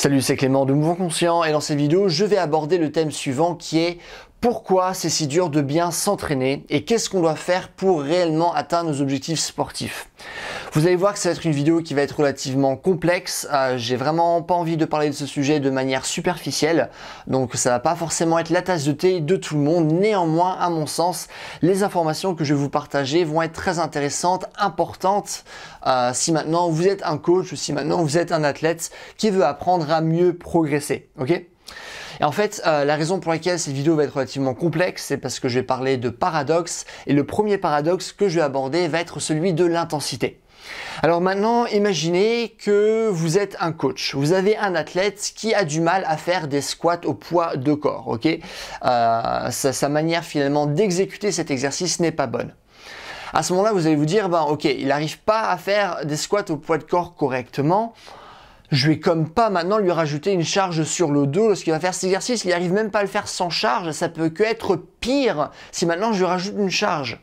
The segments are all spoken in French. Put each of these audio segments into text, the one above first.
Salut, c'est Clément de Mouvement Conscient et dans cette vidéo, je vais aborder le thème suivant qui est pourquoi c'est si dur de bien s'entraîner et qu'est-ce qu'on doit faire pour réellement atteindre nos objectifs sportifs. Vous allez voir que ça va être une vidéo qui va être relativement complexe. J'ai vraiment pas envie de parler de ce sujet de manière superficielle, donc ça va pas forcément être la tasse de thé de tout le monde. Néanmoins, à mon sens, les informations que je vais vous partager vont être très intéressantes, importantes. Si maintenant vous êtes un coach ou si maintenant vous êtes un athlète qui veut apprendre à mieux progresser, ok ? Et en fait, la raison pour laquelle cette vidéo va être relativement complexe, c'est parce que je vais parler de paradoxes. Et le premier paradoxe que je vais aborder va être celui de l'intensité. Alors maintenant, imaginez que vous êtes un coach. Vous avez un athlète qui a du mal à faire des squats au poids de corps. Ok, sa manière finalement d'exécuter cet exercice n'est pas bonne. À ce moment-là, vous allez vous dire, ok, il n'arrive pas à faire des squats au poids de corps correctement. Je vais comme pas maintenant lui rajouter une charge sur le dos lorsqu'il va faire cet exercice. Il n'arrive même pas à le faire sans charge. Ça peut que être pire si maintenant je lui rajoute une charge.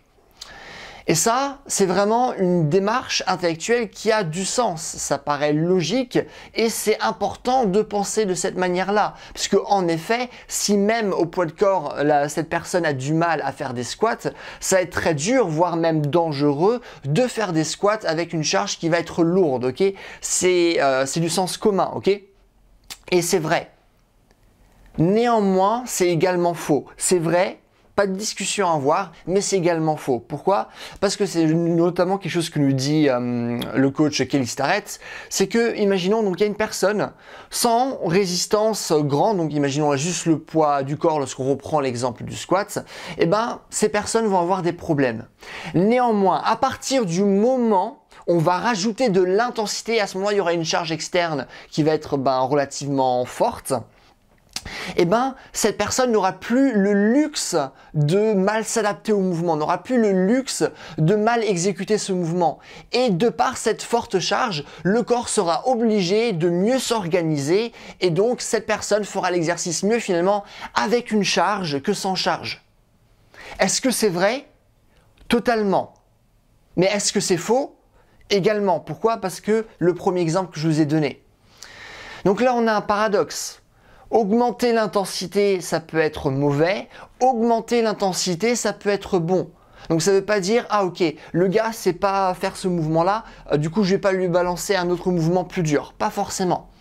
Et ça, c'est vraiment une démarche intellectuelle qui a du sens. Ça paraît logique et c'est important de penser de cette manière-là. Puisque en effet, si même au poids de corps, cette personne a du mal à faire des squats, ça va être très dur, voire même dangereux, de faire des squats avec une charge qui va être lourde. Ok, c'est du sens commun. Ok, et c'est vrai. Néanmoins, c'est également faux. C'est vrai. Pas de discussion à avoir, mais c'est également faux. Pourquoi? Parce que c'est notamment quelque chose que nous dit le coach Kelly Starrett, c'est que, imaginons, donc il y a une personne sans résistance grande, donc imaginons juste le poids du corps lorsqu'on reprend l'exemple du squat, et ces personnes vont avoir des problèmes. Néanmoins, à partir du moment on va rajouter de l'intensité, à ce moment-là, il y aura une charge externe qui va être relativement forte. Cette personne n'aura plus le luxe de mal s'adapter au mouvement, n'aura plus le luxe de mal exécuter ce mouvement. Et de par cette forte charge, le corps sera obligé de mieux s'organiser et donc cette personne fera l'exercice mieux finalement avec une charge que sans charge. Est-ce que c'est vrai? Totalement. Mais est-ce que c'est faux? Également. Pourquoi? Parce que le premier exemple que je vous ai donné. Donc là, on a un paradoxe. Augmenter l'intensité, ça peut être mauvais. Augmenter l'intensité, ça peut être bon. Donc ça ne veut pas dire, ah ok, le gars sait pas faire ce mouvement-là, du coup je vais pas lui balancer un autre mouvement plus dur. Pas forcément.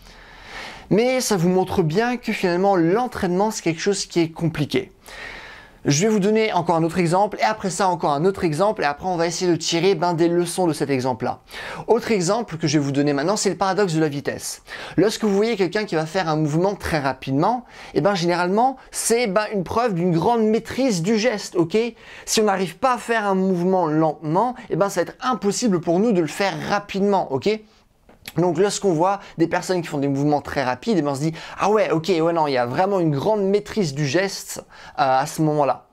Mais ça vous montre bien que finalement l'entraînement c'est quelque chose qui est compliqué. Je vais vous donner encore un autre exemple et après ça encore un autre exemple et après on va essayer de tirer des leçons de cet exemple-là. Autre exemple que je vais vous donner maintenant, c'est le paradoxe de la vitesse. Lorsque vous voyez quelqu'un qui va faire un mouvement très rapidement, généralement c'est une preuve d'une grande maîtrise du geste, ok? Si on n'arrive pas à faire un mouvement lentement, ça va être impossible pour nous de le faire rapidement, ok? Donc lorsqu'on voit des personnes qui font des mouvements très rapides, on se dit « Ah ouais, ok, ouais non, il y a vraiment une grande maîtrise du geste à ce moment-là. »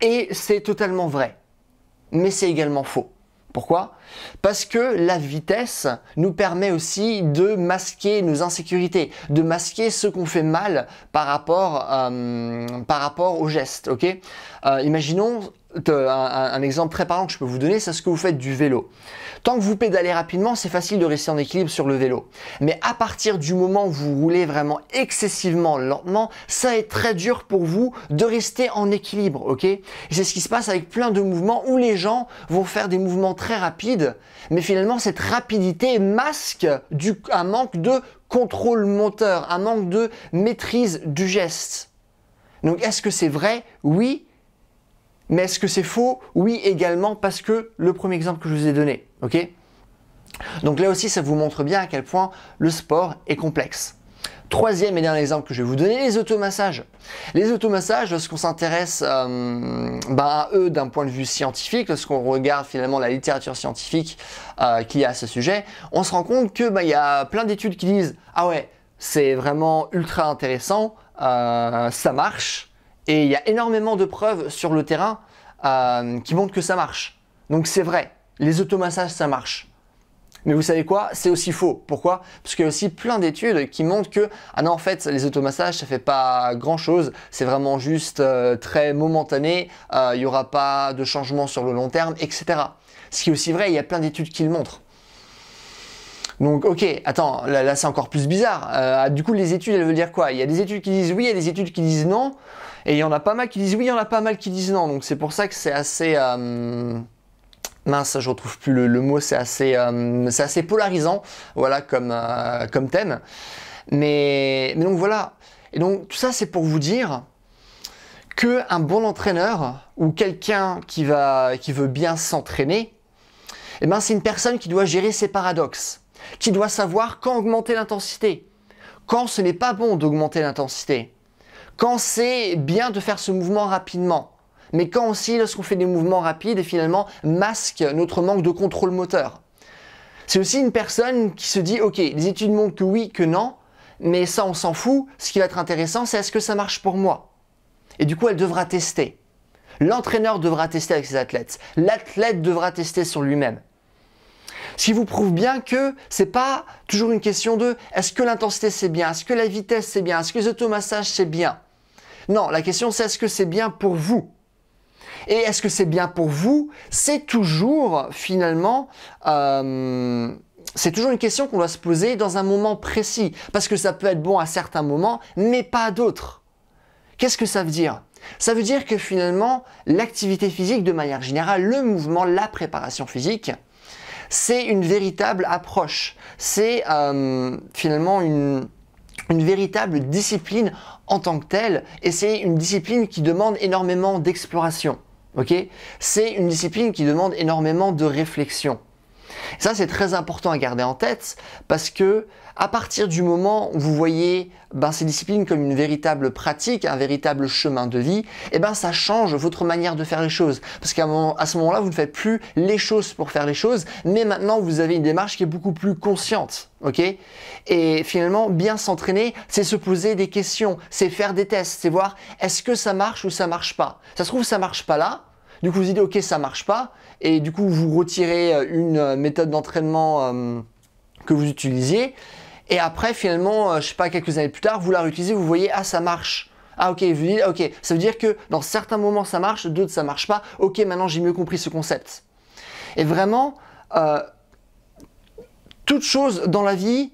Et c'est totalement vrai, mais c'est également faux. Pourquoi? Parce que la vitesse nous permet aussi de masquer nos insécurités, de masquer ce qu'on fait mal par rapport au geste, ok? Imaginons un exemple très parlant que je peux vous donner, c'est ce que vous faites du vélo. Tant que vous pédalez rapidement, c'est facile de rester en équilibre sur le vélo. Mais à partir du moment où vous roulez vraiment excessivement lentement, ça est très dur pour vous de rester en équilibre, ok? Et c'est ce qui se passe avec plein de mouvements où les gens vont faire des mouvements très rapides, mais finalement cette rapidité masque un manque de contrôle moteur, un manque de maîtrise du geste. Donc est-ce que c'est vrai? Oui. Mais est-ce que c'est faux? Oui également, parce que le premier exemple que je vous ai donné, ok? Donc là aussi, ça vous montre bien à quel point le sport est complexe. Troisième et dernier exemple que je vais vous donner, les automassages. Les automassages, lorsqu'on s'intéresse à eux d'un point de vue scientifique, lorsqu'on regarde finalement la littérature scientifique qu'il y a à ce sujet, on se rend compte que y a plein d'études qui disent « Ah ouais, c'est vraiment ultra intéressant, ça marche ». Et il y a énormément de preuves sur le terrain qui montrent que ça marche. Donc c'est vrai, les automassages ça marche. Mais vous savez quoi? C'est aussi faux. Pourquoi? Parce qu'il y a aussi plein d'études qui montrent que ah non, en fait les automassages ça fait pas grand chose, c'est vraiment juste très momentané, il n'y aura pas de changement sur le long terme, etc. Ce qui est aussi vrai, il y a plein d'études qui le montrent. Donc ok, attends, là c'est encore plus bizarre. Du coup les études elles veulent dire quoi? Il y a des études qui disent oui, il y a des études qui disent non, et il y en a pas mal qui disent oui, il y en a pas mal qui disent non. Donc c'est pour ça que c'est assez... mince, je retrouve plus le mot, c'est assez polarisant, voilà, comme thème. Mais donc voilà. Et donc tout ça c'est pour vous dire qu'un bon entraîneur ou quelqu'un qui veut bien s'entraîner, eh ben, c'est une personne qui doit gérer ses paradoxes, qui doit savoir quand augmenter l'intensité, quand ce n'est pas bon d'augmenter l'intensité, quand c'est bien de faire ce mouvement rapidement, mais quand aussi lorsqu'on fait des mouvements rapides et finalement masque notre manque de contrôle moteur. C'est aussi une personne qui se dit ok, les études montrent que oui, que non, mais ça on s'en fout, ce qui va être intéressant c'est est-ce que ça marche pour moi? Et du coup, elle devra tester. L'entraîneur devra tester avec ses athlètes. L'athlète devra tester sur lui-même. Ce qui vous prouve bien que c'est pas toujours une question de est-ce que l'intensité c'est bien, est-ce que la vitesse c'est bien, est-ce que les automassages c'est bien. Non, la question c'est est-ce que c'est bien pour vous. Et est-ce que c'est bien pour vous? C'est toujours finalement c'est toujours une question qu'on doit se poser dans un moment précis. Parce que ça peut être bon à certains moments, mais pas à d'autres. Qu'est-ce que ça veut dire? Ça veut dire que finalement, l'activité physique de manière générale, le mouvement, la préparation physique, c'est une véritable approche. C'est finalement une véritable discipline en tant que telle, et c'est une discipline qui demande énormément d'exploration. Okay? C'est une discipline qui demande énormément de réflexion. Ça, c'est très important à garder en tête parce que à partir du moment où vous voyez ces disciplines comme une véritable pratique, un véritable chemin de vie, ça change votre manière de faire les choses. Parce qu'à ce moment-là, vous ne faites plus les choses pour faire les choses, mais maintenant vous avez une démarche qui est beaucoup plus consciente. Okay? Et finalement, bien s'entraîner, c'est se poser des questions, c'est faire des tests, c'est voir est-ce que ça marche ou ça marche pas. Ça se trouve, ça marche pas là. Du coup, vous dites ok, ça marche pas, et du coup, vous retirez une méthode d'entraînement que vous utilisiez, et après, finalement, je sais pas, quelques années plus tard, vous la réutilisez, vous voyez, ah, ça marche. Ah ok, vous dites, ok, ça veut dire que dans certains moments ça marche, d'autres ça marche pas. Ok, maintenant j'ai mieux compris ce concept. Et vraiment, toute chose dans la vie,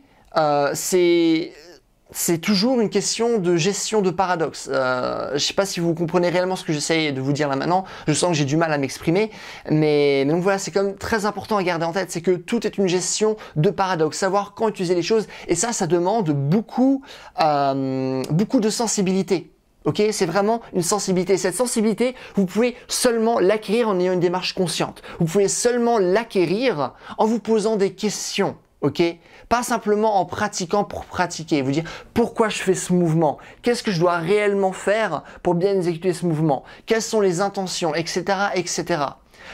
c'est toujours une question de gestion de paradoxes. Je ne sais pas si vous comprenez réellement ce que j'essaye de vous dire là maintenant. Je sens que j'ai du mal à m'exprimer. Mais donc voilà, c'est quand même très important à garder en tête. C'est que tout est une gestion de paradoxes. Savoir quand utiliser les choses. Et ça demande beaucoup de sensibilité. Ok, c'est vraiment une sensibilité. Cette sensibilité, vous pouvez seulement l'acquérir en ayant une démarche consciente. Vous pouvez seulement l'acquérir en vous posant des questions. Ok, pas simplement en pratiquant pour pratiquer, vous dire pourquoi je fais ce mouvement, qu'est-ce que je dois réellement faire pour bien exécuter ce mouvement, quelles sont les intentions, etc., etc.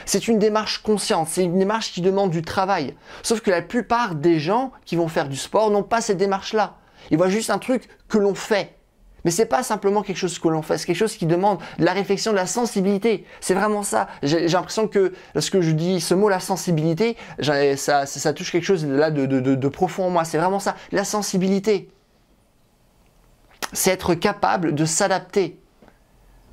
C'est une démarche consciente, c'est une démarche qui demande du travail. Sauf que la plupart des gens qui vont faire du sport n'ont pas cette démarche-là. Ils voient juste un truc que l'on fait. Mais c'est pas simplement quelque chose que l'on fait, c'est quelque chose qui demande de la réflexion, de la sensibilité. C'est vraiment ça. J'ai l'impression que lorsque je dis ce mot, la sensibilité, ça touche quelque chose là de profond en moi. C'est vraiment ça, la sensibilité. C'est être capable de s'adapter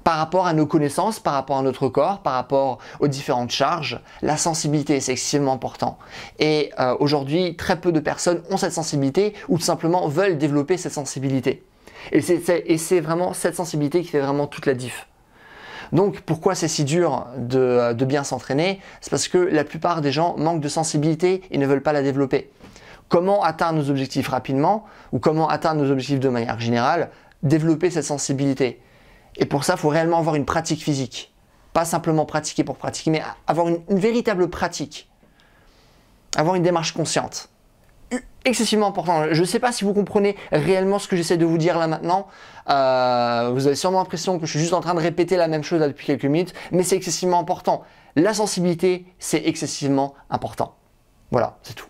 par rapport à nos connaissances, par rapport à notre corps, par rapport aux différentes charges. La sensibilité, c'est extrêmement important. Et aujourd'hui, très peu de personnes ont cette sensibilité ou tout simplement veulent développer cette sensibilité. Et c'est vraiment cette sensibilité qui fait vraiment toute la diff. Donc pourquoi c'est si dur de bien s'entraîner? C'est parce que la plupart des gens manquent de sensibilité et ne veulent pas la développer. Comment atteindre nos objectifs rapidement ou comment atteindre nos objectifs de manière générale? Développer cette sensibilité. Et pour ça, il faut réellement avoir une pratique physique. Pas simplement pratiquer pour pratiquer, mais avoir une véritable pratique. Avoir une démarche consciente. Excessivement important. Je ne sais pas si vous comprenez réellement ce que j'essaie de vous dire là maintenant. Vous avez sûrement l'impression que je suis juste en train de répéter la même chose là depuis quelques minutes, mais c'est excessivement important. La sensibilité, c'est excessivement important. Voilà, c'est tout.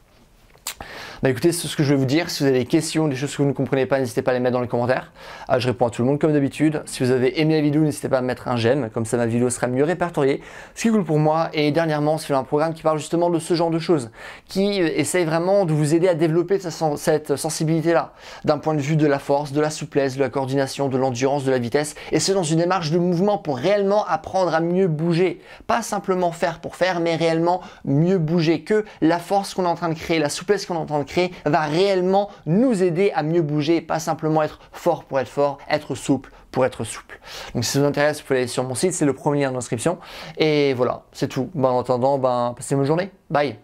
Bah écoutez, c'est ce que je vais vous dire. Si vous avez des questions, des choses que vous ne comprenez pas, n'hésitez pas à les mettre dans les commentaires. Je réponds à tout le monde comme d'habitude. Si vous avez aimé la vidéo, n'hésitez pas à mettre un j'aime, comme ça ma vidéo sera mieux répertoriée. Ce qui est cool pour moi. Et dernièrement, c'est un programme qui parle justement de ce genre de choses, qui essaye vraiment de vous aider à développer cette sensibilité-là, d'un point de vue de la force, de la souplesse, de la coordination, de l'endurance, de la vitesse, et c'est dans une démarche de mouvement pour réellement apprendre à mieux bouger. Pas simplement faire pour faire, mais réellement mieux bouger, que la force qu'on est en train de créer, la souplesse qu'on est en train de créer, créer va réellement nous aider à mieux bouger, pas simplement être fort, être souple pour être souple. Donc si ça vous intéresse, vous pouvez aller sur mon site, c'est le premier lien dans l'inscription. Et voilà, c'est tout. En attendant, passez une bonne journée. Bye.